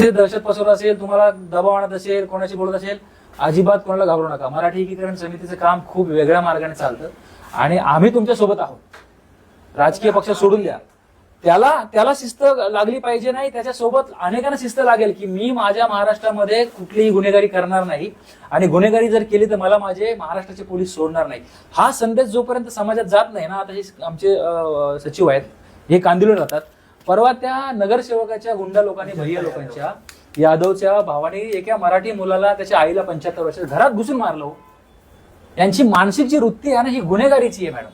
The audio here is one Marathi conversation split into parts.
दहशत पसरत असेल, तुम्हाला दबाव आणत असेल, कोणाशी बोलत असेल, अजिबात कोणाला घाबरू नका. मराठी एकीकरण समितीचं काम खूप वेगळ्या मार्गाने चालतं आणि आम्ही तुमच्या सोबत आहोत. राजकीय पक्ष सोडून द्या, त्याला शिस्त लागली पाहिजे. नाही, त्याच्यासोबत अनेकांना शिस्त लागेल की मी माझ्या महाराष्ट्रामध्ये कुठलीही गुन्हेगारी करणार नाही आणि गुन्हेगारी जर केली तर मला माझे महाराष्ट्राचे पोलीस सोडणार नाही. हा संदेश जोपर्यंत समाजात जात नाही ना, आता हे आमचे सचिव आहेत, हे कांदिवलीला राहतात. परवा त्या नगरसेवकाच्या गुंडा लोकांनी, भैया लोकांच्या, यादवच्या भावाने एका मराठी मुलाला, त्याच्या आईला 75 वर्ष घरात घुसून मारलं. यांची मानसिक जी वृत्ती आहे ना, ही गुन्हेगारीची आहे मॅडम.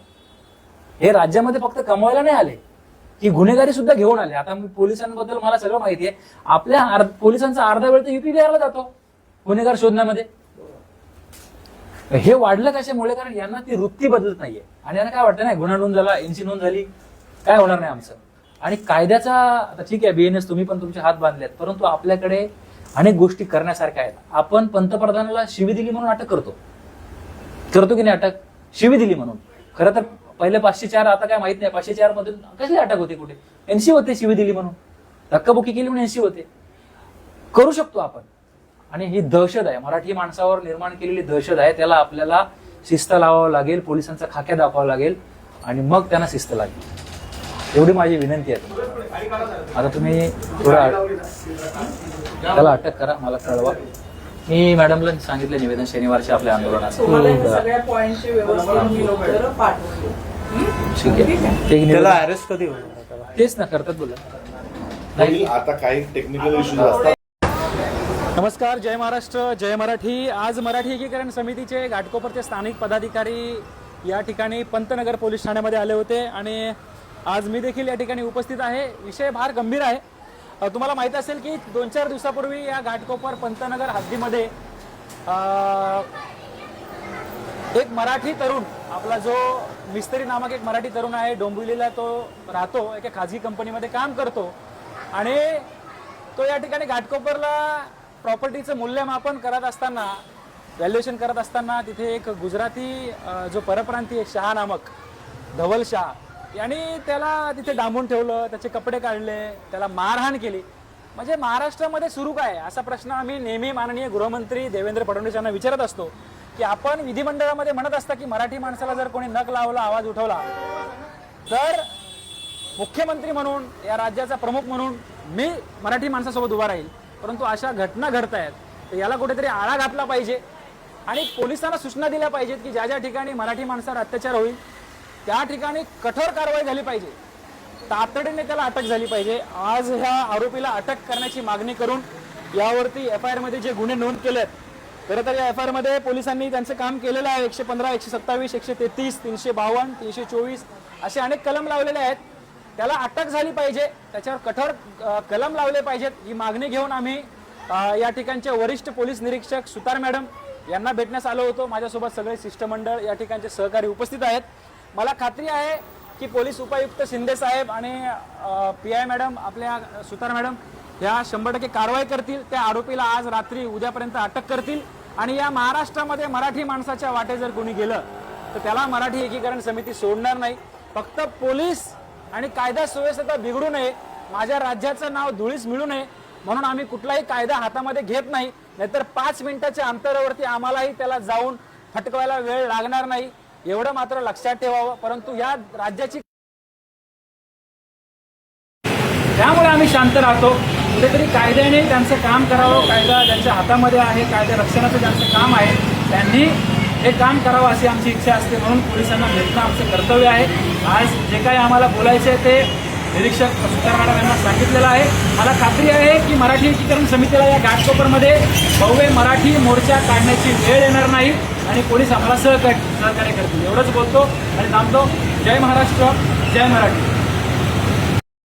हे राज्यामध्ये फक्त कमवायला नाही आले, ही गुन्हेगारी सुद्धा घेऊन आले. आता पोलिसांबद्दल मला सगळं माहिती आहे. आपल्या पोलिसांचा अर्धा वेळ तर युपी बिहारला जातो गुन्हेगार शोधण्यामध्ये. हे वाढलं कशामुळे? कारण यांना ती वृत्ती बदलत नाहीये आणि यांना काय वाटतं, नाही गुन्हा नोंद झाला, एनसी नोंद झाली, काय होणार नाही आमचं. आणि कायद्याचा, आता ठीक आहे बीएनएस तुम्ही पण तुमचे हात बांधलेत, परंतु आपल्याकडे अनेक गोष्टी करण्यासारख्या आहेत. आपण पंतप्रधानाला शिवी दिली म्हणून अटक करतो की नाही अटक? शिवी दिली म्हणून. खरं तर पहिले 504, आता काय माहित नाही 504 मधून कसली अटक होती, कुठे एनसी होते, शिवी दिली म्हणून, धक्काबुक्की केली म्हणून एनसी होते. करू शकतो आपण. आणि ही दहशत आहे, मराठी माणसावर निर्माण केलेली दहशत आहे. त्याला आपल्याला शिस्त लावावं लागेल, पोलिसांचा खाक्या दाखवावं लागेल आणि मग त्यांना शिस्त लागेल. एवढी माझी विनंती आहे. आता तुम्ही थोडं त्याला अटक करा, मला कळवा. मी मॅडमला सांगितलं निवेदन शनिवारच्या आपल्या आंदोलनाचं. ठीक आहे, त्याला अरेस्ट कधी होणार? तेच ना करतात बोला. आता काही टेक्निकल इश्यूज असतात. नमस्कार, जय महाराष्ट्र, जय मराठी. आज मराठी एकीकरण समितीचे घाटकोपरचे स्थानिक पदाधिकारी या ठिकाणी पंतनगर पोलीस ठाण्यामध्ये आले होते आणि आज मी देखील या ठिकाणी उपस्थित आहे. विषय फार गंभीर आहे. तुम्हाला माहित असेल की 2-4 दिवसापूर्वी या घाटकोपर पंतनगर हद्दीमध्ये एक मराठी तरुण, आपला जो मिस्त्री नामक एक मराठी तरुण आहे, डोंबिवलीला तो राहतो, एका खाजगी कंपनीमध्ये काम करतो आणि तो या ठिकाणी घाटकोपरला प्रॉपर्टीचं मूल्यमापन करत असताना, व्हॅल्युएशन करत असताना तिथे एक गुजराती जो परप्रांतीय शहा नामक, धवल शाह यांनी त्याला तिथे डांबून ठेवलं, त्याचे कपडे काढले, त्याला मारहाण केली. म्हणजे महाराष्ट्रामध्ये सुरू काय, असा प्रश्न आम्ही नेहमी माननीय गृहमंत्री देवेंद्र फडणवीस यांना विचारत असतो की आपण विधिमंडळामध्ये म्हणत असता की मराठी माणसाला जर कोणी नख लावला, आवाज उठवला तर मुख्यमंत्री म्हणून, या राज्याचा प्रमुख म्हणून मी मराठी माणसासोबत उभा राहील. परंतु अशा घटना घडत आहेत, तर याला कुठेतरी आळा घातला पाहिजे आणि पोलिसांना सूचना दिल्या पाहिजेत की ज्या ज्या ठिकाणी मराठी माणसावर अत्याचार होईल त्या ठिकाणी कठोर कारवाई झाली पाहिजे, तातडीने त्याला अटक झाली पाहिजे. आज ह्या आरोपीला अटक करण्याची मागणी करून यावरती FIR मध्ये जे गुन्हे नोंद केलेत, खरं तर या FIR मध्ये पोलिसांनी त्यांचं काम केलेलं आहे. 115, 127, 133, 352, 324 असे अनेक कलम लावलेले आहेत. त्याला अटक झाली पाहिजे, त्याच्यावर कठोर कलम लावले पाहिजेत, ही मागणी घेऊन आम्ही या ठिकाणचे वरिष्ठ पोलीस निरीक्षक सुतार मॅडम यांना भेटण्यास आलो होतो. माझ्यासोबत सगळे शिष्टमंडळ, या ठिकाणचे सहकारी उपस्थित आहेत. मला खात्री आहे की पोलीस उपायुक्त शिंदे साहेब आणि PI मॅडम, आपल्या सुतार मॅडम ह्या 100% कारवाई करतील. त्या आरोपीला आज रात्री, उद्यापर्यंत अटक करतील आणि या महाराष्ट्रामध्ये मराठी माणसाच्या वाटे जर कोणी गेलं तर त्याला मराठी एकीकरण समिती सोडणार नाही. फक्त पोलीस आणि कायदा सुव्यवस्था बिघडू नये, माझ्या राज्याचं नाव धुळीस मिळू नये म्हणून आम्ही कुठलाही कायदा हातामध्ये घेत नाही. नाहीतर 5 मिनिटाच्या अंतरावरती आम्हालाही त्याला जाऊन फटकवायला वेळ लागणार नाही, एवढं मात्र लक्षात ठेवावं. परंतु या राज्याची, त्यामुळे आम्ही शांत राहतो. कुठेतरी कायद्याने त्यांचं काम करावं, कायदा ज्यांच्या हातामध्ये आहे, कायदा रक्षणाचं ज्यांचं काम आहे त्यांनी हे काम करावं अशी आमची इच्छा असते. म्हणून पोलिसांना भेटणं आमचं कर्तव्य आहे. आज जे काही आम्हाला बोलायचं आहे ते निरीक्षक सुतार मॅडम यांना सांगितलेलं आहे. मला खात्री आहे की मराठी एकीकरण समितीला या घाटकोपरमध्ये भव्य मराठी मोर्चा काढण्याची वेळ येणार नाही आणि पोलीस आम्हाला सहकार्य करतील. एवढंच बोलतो आणि थांबतो. जय महाराष्ट्र, जय मराठी.